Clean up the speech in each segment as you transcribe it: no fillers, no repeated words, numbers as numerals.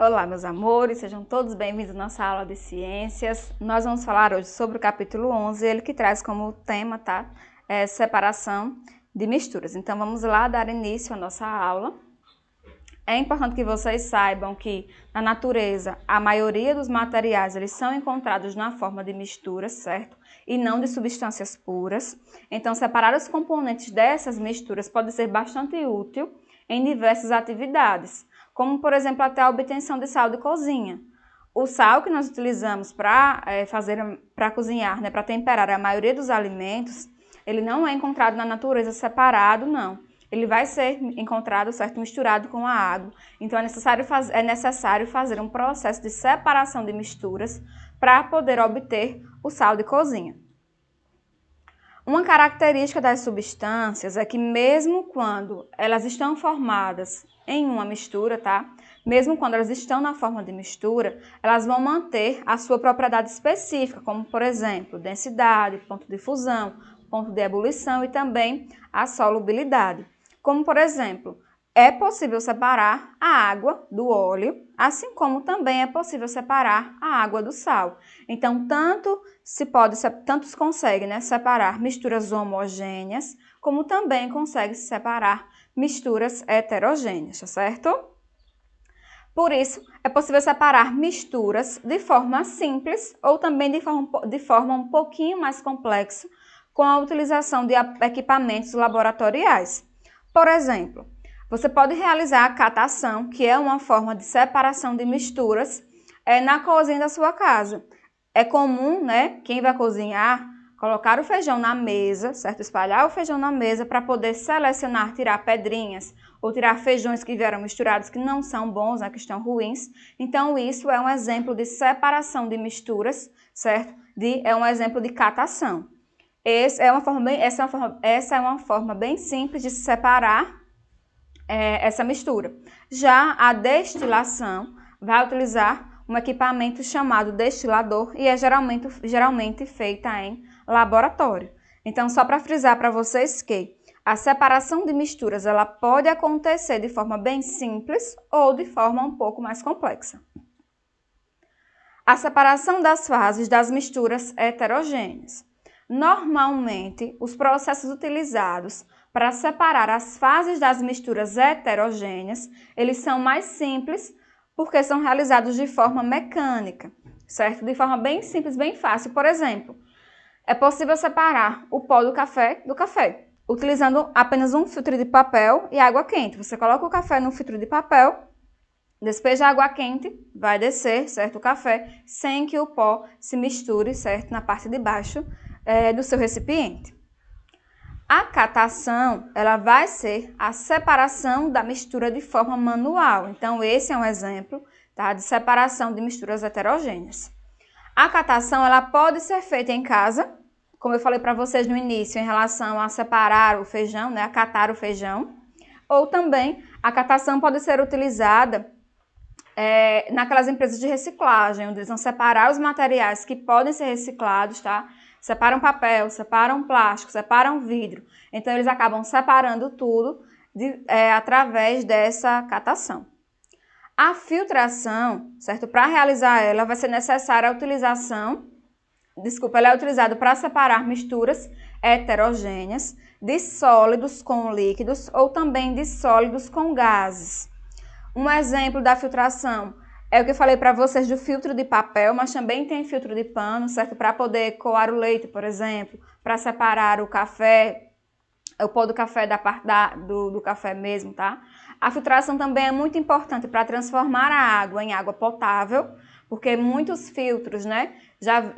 Olá, meus amores, sejam todos bem-vindos à nossa aula de ciências. Nós vamos falar hoje sobre o capítulo 11, ele que traz como tema, tá? Separação de misturas. Então, vamos lá dar início à nossa aula. É importante que vocês saibam que na natureza, a maioria dos materiais eles são encontrados na forma de misturas, certo? E não de substâncias puras. Então, separar os componentes dessas misturas pode ser bastante útil em diversas atividades, como, por exemplo, até a obtenção de sal de cozinha. O sal que nós utilizamos para cozinhar, né, para temperar a maioria dos alimentos, ele não é encontrado na natureza separado, não. Ele vai ser encontrado, certo, misturado com a água. Então, é necessário fazer um processo de separação de misturas para poder obter o sal de cozinha. Uma característica das substâncias é que mesmo quando elas estão formadas em uma mistura, tá? Mesmo quando elas estão na forma de mistura, elas vão manter a sua propriedade específica, como, por exemplo, densidade, ponto de fusão, ponto de ebulição e também a solubilidade. Como, por exemplo, é possível separar a água do óleo, assim como também é possível separar a água do sal. Então, tanto se consegue, né, separar misturas homogêneas, como também consegue se separar misturas heterogêneas, tá certo? Por isso, é possível separar misturas de forma simples ou também de forma um pouquinho mais complexa, com a utilização de equipamentos laboratoriais. Por exemplo, você pode realizar a catação, que é uma forma de separação de misturas, na cozinha da sua casa. É comum, né, quem vai cozinhar, colocar o feijão na mesa, certo? Espalhar o feijão na mesa para poder selecionar, tirar pedrinhas ou tirar feijões que vieram misturados que não são bons, né, que estão ruins. Então, isso é um exemplo de separação de misturas, certo? É um exemplo de catação. Essa é uma forma bem simples de se separar essa mistura. Já a destilação vai utilizar um equipamento chamado destilador e é geralmente feita em laboratório. Então, só para frisar para vocês que a separação de misturas ela pode acontecer de forma bem simples ou de forma um pouco mais complexa. A separação das fases das misturas heterogêneas. Normalmente, os processos utilizados para separar as fases das misturas heterogêneas, eles são mais simples porque são realizados de forma mecânica, certo? De forma bem simples, bem fácil. Por exemplo, é possível separar o pó do café, utilizando apenas um filtro de papel e água quente. Você coloca o café no filtro de papel, despeja a água quente, vai descer, certo, o café, sem que o pó se misture, certo, na parte de baixo do seu recipiente. A catação, ela vai ser a separação da mistura de forma manual. Então, esse é um exemplo, tá, de separação de misturas heterogêneas. A catação, ela pode ser feita em casa, como eu falei para vocês no início, em relação a separar o feijão, né, a catar o feijão. Ou também, a catação pode ser utilizada naquelas empresas de reciclagem, onde eles vão separar os materiais que podem ser reciclados, tá? Separam papel, separam plástico, separam vidro. Então, eles acabam separando tudo através dessa catação. A filtração, certo? Para realizar ela, vai ser necessária a utilização, ela é utilizada para separar misturas heterogêneas de sólidos com líquidos ou também de sólidos com gases. Um exemplo da filtração é o que eu falei para vocês do filtro de papel, mas também tem filtro de pano, certo? Para poder coar o leite, por exemplo, para separar o café, o pó do café da parte do café mesmo, tá? A filtração também é muito importante para transformar a água em água potável, porque muitos filtros, né?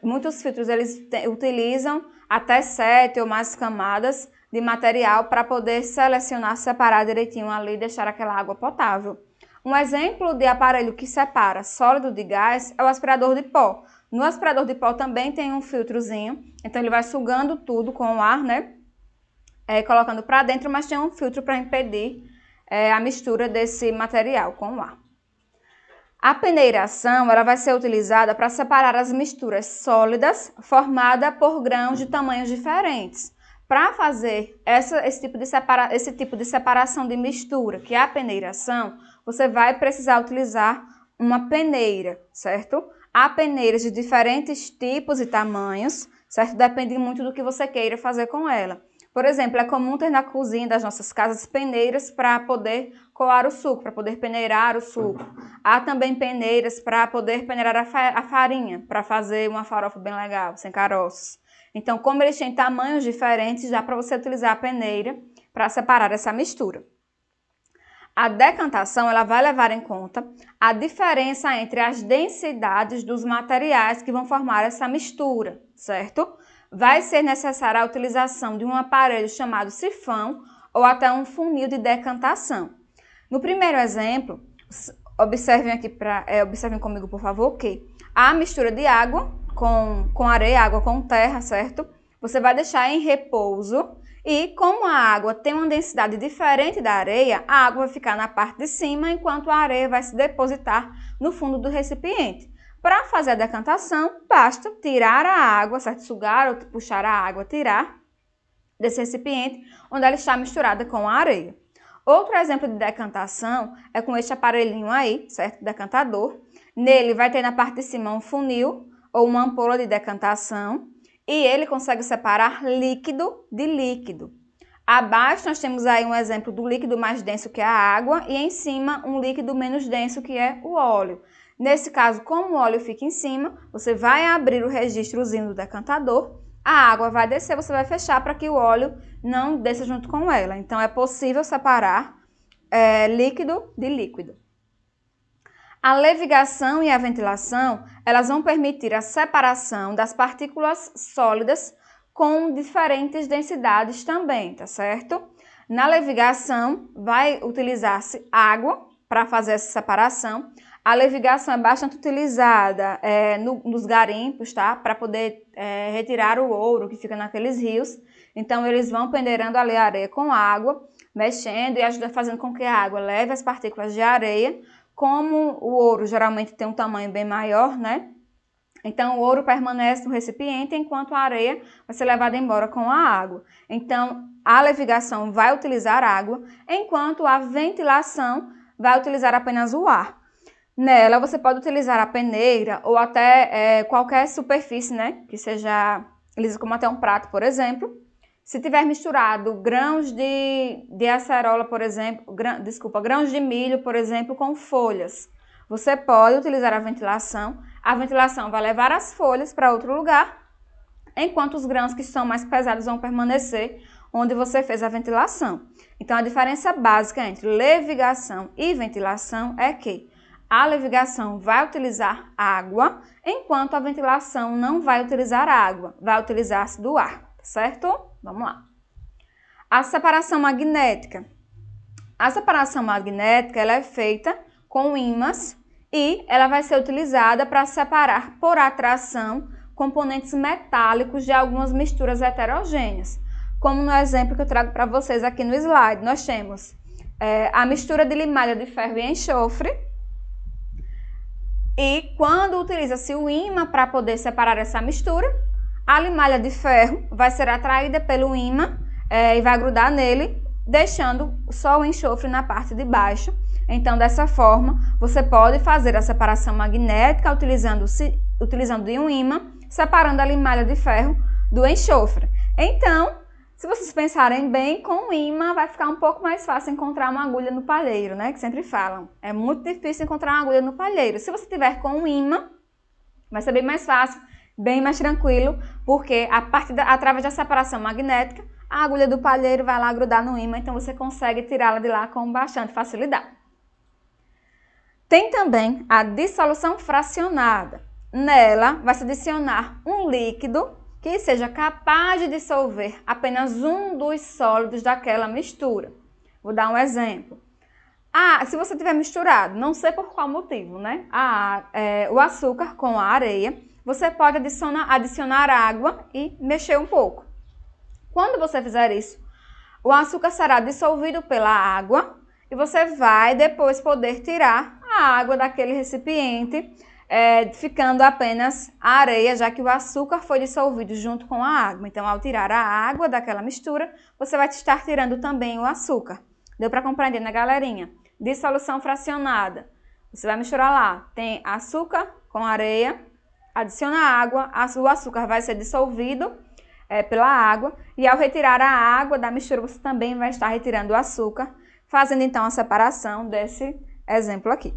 Muitos filtros eles utilizam até 7 ou mais camadas de material para poder selecionar, separar direitinho ali e deixar aquela água potável. Um exemplo de aparelho que separa sólido de gás é o aspirador de pó. No aspirador de pó também tem um filtrozinho, então ele vai sugando tudo com o ar, né? Colocando para dentro, mas tem um filtro para impedir a mistura desse material com o ar. A peneiração ela vai ser utilizada para separar as misturas sólidas formadas por grãos de tamanhos diferentes. Para fazer esse tipo de separação de mistura, que é a peneiração, você vai precisar utilizar uma peneira, certo? Há peneiras de diferentes tipos e tamanhos, certo? Depende muito do que você queira fazer com ela. Por exemplo, é comum ter na cozinha das nossas casas peneiras para poder coar o suco, para poder peneirar o suco. Há também peneiras para poder peneirar a farinha, para fazer uma farofa bem legal, sem caroços. Então, como eles têm tamanhos diferentes, dá para você utilizar a peneira para separar essa mistura. A decantação ela vai levar em conta a diferença entre as densidades dos materiais que vão formar essa mistura, certo? Vai ser necessária a utilização de um aparelho chamado sifão ou até um funil de decantação. No primeiro exemplo, observem comigo, por favor, que a mistura de água com areia, água com terra, certo? Você vai deixar em repouso. E como a água tem uma densidade diferente da areia, a água vai ficar na parte de cima, enquanto a areia vai se depositar no fundo do recipiente. Para fazer a decantação, basta tirar a água, certo? Sugar ou puxar a água, tirar desse recipiente onde ela está misturada com a areia. Outro exemplo de decantação é com este aparelhinho aí, certo? Decantador. Nele vai ter na parte de cima um funil ou uma ampola de decantação. E ele consegue separar líquido de líquido. Abaixo nós temos aí um exemplo do líquido mais denso, que é a água, e em cima um líquido menos denso, que é o óleo. Nesse caso, como o óleo fica em cima, você vai abrir o registrozinho do decantador, a água vai descer, você vai fechar para que o óleo não desça junto com ela. Então, é possível separar líquido de líquido. A levigação e a ventilação, elas vão permitir a separação das partículas sólidas com diferentes densidades também, tá certo? Na levigação, vai utilizar-se água para fazer essa separação. A levigação é bastante utilizada nos garimpos, tá? Para poder retirar o ouro que fica naqueles rios. Então, eles vão peneirando ali a areia com água, mexendo e ajudando, fazendo com que a água leve as partículas de areia. Como o ouro geralmente tem um tamanho bem maior, né? Então, o ouro permanece no recipiente enquanto a areia vai ser levada embora com a água. Então, a levigação vai utilizar água, enquanto a ventilação vai utilizar apenas o ar. Nela, você pode utilizar a peneira ou até qualquer superfície, né? Que seja lisa, como até um prato, por exemplo. Se tiver misturado grãos de acerola, por exemplo, grãos de milho, por exemplo, com folhas, você pode utilizar a ventilação. A ventilação vai levar as folhas para outro lugar, enquanto os grãos que são mais pesados vão permanecer onde você fez a ventilação. Então, a diferença básica entre levigação e ventilação é que a levigação vai utilizar água, enquanto a ventilação não vai utilizar água, vai utilizar-se do ar, certo? Vamos lá. A separação magnética. A separação magnética ela é feita com ímãs e ela vai ser utilizada para separar por atração componentes metálicos de algumas misturas heterogêneas. Como no exemplo que eu trago para vocês aqui no slide, nós temos a mistura de limalha de ferro e enxofre. E quando utiliza-se o ímã para poder separar essa mistura, a limalha de ferro vai ser atraída pelo ímã e vai grudar nele, deixando só o enxofre na parte de baixo. Então, dessa forma, você pode fazer a separação magnética utilizando de um ímã, separando a limalha de ferro do enxofre. Então, se vocês pensarem bem, com o ímã vai ficar um pouco mais fácil encontrar uma agulha no palheiro, né? Que sempre falam. É muito difícil encontrar uma agulha no palheiro. Se você tiver com o ímã, vai ser bem mais fácil, bem mais tranquilo, porque através da separação magnética, a agulha do palheiro vai lá grudar no ímã, então você consegue tirá-la de lá com bastante facilidade. Tem também a dissolução fracionada. Nela, vai se adicionar um líquido que seja capaz de dissolver apenas um dos sólidos daquela mistura. Vou dar um exemplo. Se você tiver misturado, não sei por qual motivo, né? O açúcar com a areia, você pode adicionar água e mexer um pouco. Quando você fizer isso, o açúcar será dissolvido pela água e você vai depois poder tirar a água daquele recipiente, ficando apenas a areia, já que o açúcar foi dissolvido junto com a água. Então, ao tirar a água daquela mistura, você vai estar tirando também o açúcar. Deu para compreender, né, galerinha? Dissolução fracionada. Você vai misturar lá, tem açúcar com areia, adiciona água, o açúcar vai ser dissolvido pela água e ao retirar a água da mistura, você também vai estar retirando o açúcar, fazendo então a separação desse exemplo aqui.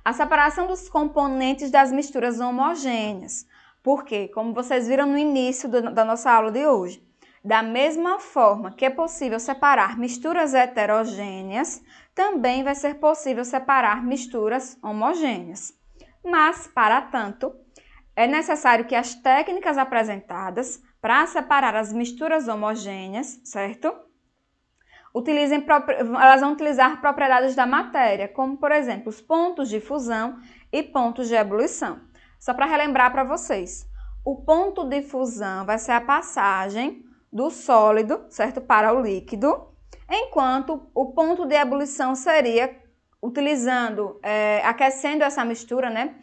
A separação dos componentes das misturas homogêneas. Porque, como vocês viram no início da nossa aula de hoje, da mesma forma que é possível separar misturas heterogêneas, também vai ser possível separar misturas homogêneas. Mas, para tanto, é necessário que as técnicas apresentadas para separar as misturas homogêneas, certo? Elas vão utilizar propriedades da matéria, como, por exemplo, os pontos de fusão e pontos de ebulição. Só para relembrar para vocês, o ponto de fusão vai ser a passagem do sólido, certo, para o líquido, enquanto o ponto de ebulição seria aquecendo essa mistura, né,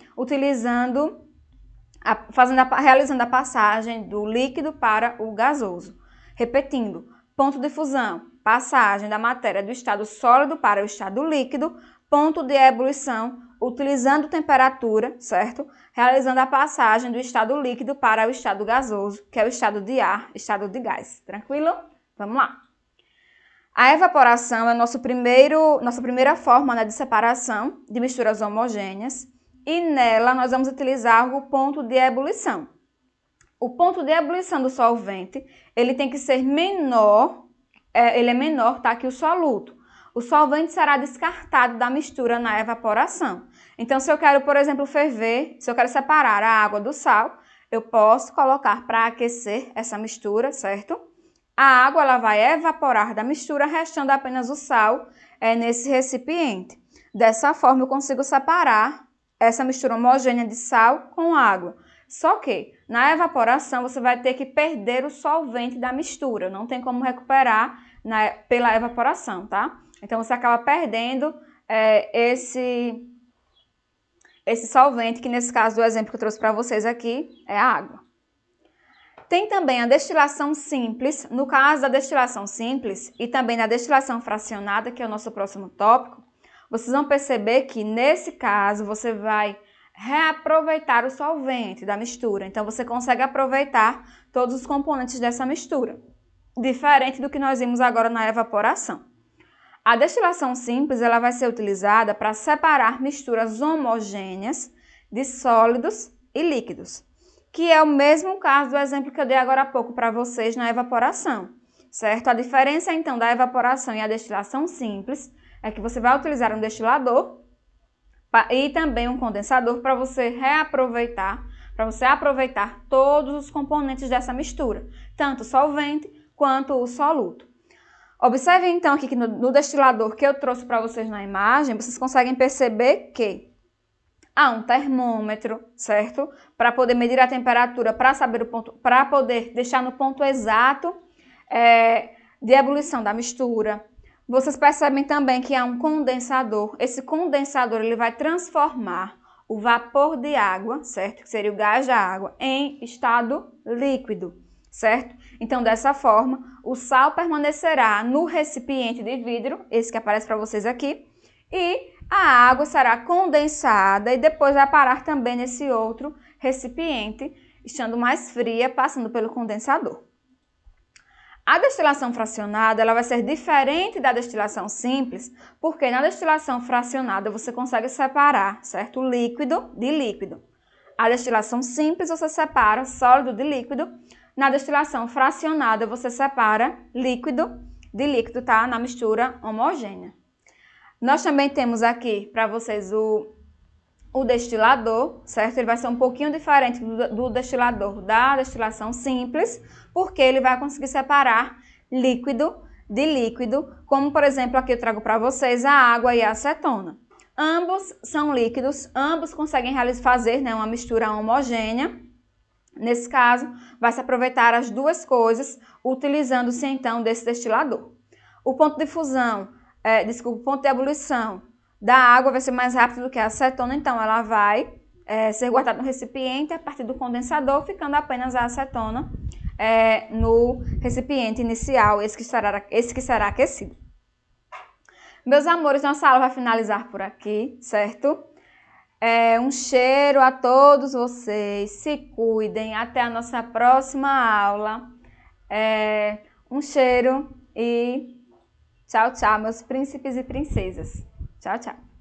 realizando a passagem do líquido para o gasoso. Repetindo, ponto de fusão, passagem da matéria do estado sólido para o estado líquido, ponto de ebulição, utilizando temperatura, certo? Realizando a passagem do estado líquido para o estado gasoso, que é o estado de ar, estado de gás. Tranquilo? Vamos lá. A evaporação é nossa primeira forma, né, de separação de misturas homogêneas e nela nós vamos utilizar o ponto de ebulição. O ponto de ebulição do solvente, ele tem que ser menor, ele é menor, tá, que o soluto. O solvente será descartado da mistura na evaporação. Então, se eu quero, por exemplo, se eu quero separar a água do sal, eu posso colocar para aquecer essa mistura, certo? A água ela vai evaporar da mistura, restando apenas o sal nesse recipiente. Dessa forma, eu consigo separar essa mistura homogênea de sal com água. Só que, na evaporação, você vai ter que perder o solvente da mistura. Não tem como recuperar pela evaporação, tá? Então, você acaba perdendo esse solvente, que nesse caso do exemplo que eu trouxe para vocês aqui, é a água. Tem também a destilação simples. No caso da destilação simples e também na destilação fracionada, que é o nosso próximo tópico, vocês vão perceber que nesse caso você vai reaproveitar o solvente da mistura. Então, você consegue aproveitar todos os componentes dessa mistura, diferente do que nós vimos agora na evaporação. A destilação simples ela vai ser utilizada para separar misturas homogêneas de sólidos e líquidos, que é o mesmo caso do exemplo que eu dei agora há pouco para vocês na evaporação, certo? A diferença, então, da evaporação e a destilação simples é que você vai utilizar um destilador e também um condensador para você aproveitar todos os componentes dessa mistura, tanto o solvente quanto o soluto. Observe então aqui que no destilador que eu trouxe para vocês na imagem, vocês conseguem perceber que há um termômetro, certo? Para poder medir a temperatura, para saber o ponto, para poder deixar no ponto exato de ebulição da mistura. Vocês percebem também que há um condensador. Esse condensador ele vai transformar o vapor de água, certo? Que seria o gás da água, em estado líquido, certo? Então, dessa forma, o sal permanecerá no recipiente de vidro, esse que aparece para vocês aqui, e a água será condensada e depois vai parar também nesse outro recipiente, estando mais fria, passando pelo condensador. A destilação fracionada ela vai ser diferente da destilação simples, porque na destilação fracionada você consegue separar, certo? Líquido de líquido. A destilação simples você separa sólido de líquido. Na destilação fracionada você separa líquido de líquido, tá? Na mistura homogênea. Nós também temos aqui para vocês o destilador, certo? Ele vai ser um pouquinho diferente do destilador da destilação simples, porque ele vai conseguir separar líquido de líquido, como por exemplo aqui eu trago para vocês a água e a acetona. Ambos são líquidos, ambos conseguem fazer, né, uma mistura homogênea. Nesse caso, vai se aproveitar as duas coisas, utilizando-se então desse destilador. O ponto de fusão, o ponto de ebulição da água vai ser mais rápido do que a acetona, então ela vai ser guardada no recipiente a partir do condensador, ficando apenas a acetona no recipiente inicial, esse que será aquecido. Meus amores, nossa aula vai finalizar por aqui, certo? Um cheiro a todos vocês, se cuidem, até a nossa próxima aula. Um cheiro e tchau, tchau, meus príncipes e princesas. Tchau, tchau.